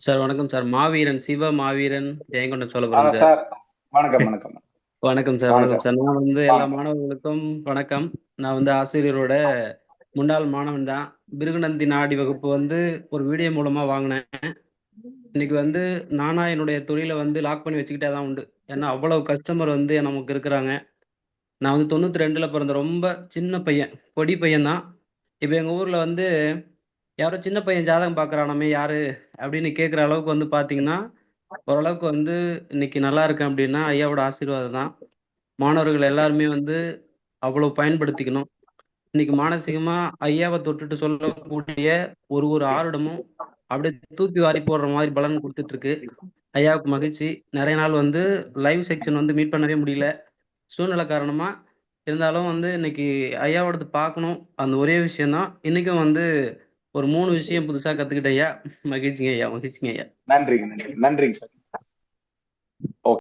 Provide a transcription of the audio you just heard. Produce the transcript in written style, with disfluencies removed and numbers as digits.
Sir வணக்கம் sir. மாவீரன், சிவ மாவீரன், ஜெயங்கொண்ட Cholapuram sir. Sir வணக்கம் வணக்கம் வணக்கம் சார், வாங்க வணக்கம் சார். சார். நான் வந்து வாங்க எல்லா சார். மாணவர்களுக்கும் வணக்கம். நான் வந்து ஆசிரியரோட முன்னாள் மாணவன் தான். பிருகுநந்தி நாடி வகுப்பு வந்து ஒரு வீடியோ மூலமா வாங்குனேன். இன்னைக்கு வந்து நானா என்னுடைய தொழில வந்து லாக் பண்ணி வச்சுக்கிட்டா தான் உண்டு. ஏன்னா, அவ்வளவு கஸ்டமர் வந்து நமக்கு இருக்குறாங்க. நான் வந்து 92ல பிறந்த ரொம்ப சின்ன பையன். பொடி பையன் தான். இப்ப எங்க ஊர்ல வந்து யாரோ சின்ன பையன் ஜாதகம் பார்க்குறானாமே யாரு? அப்படின்னு கேட்கிற அளவுக்கு வந்து பார்த்தீங்கன்னா, ஓரளவுக்கு வந்து இன்னைக்கு நல்லா இருக்கேன் அப்படின்னா, ஐயாவோட ஆசீர்வாதம் தான். மாணவர்கள் எல்லாருமே வந்து அவ்வளவு பயன்படுத்திக்கணும். இன்னைக்கு மானசீகமா ஐயாவ தொட்டுட்டு சொல்லக்கூடிய ஒரு ஒரு ஆருடமும் அப்படியே தூக்கி வாரி போடுற மாரி பலன் குடுத்துட்டு இருக்கு. ஐயாவுக்கு மகிழ்ச்சி. நெறைய நாள் வந்து லைவ் செக்ஷன் வந்து மீட் பண்ணவே முடியல. சூழ்நிலை காரணமா. இருந்தாலும் வந்து இன்னைக்கு ஐயாவோடது பார்க்கணும். அந்த ஒரே விஷயம் தான். இன்னைக்கும் வந்து ஒரு 3 விஷயம் புதுசா கத்துக்கிட்டேன் ஐயா. மகிழ்ச்சிங்க ஐயா, மகிழ்ச்சிங்க ஐயா. நன்றிங்க, நன்றிங்க சார்.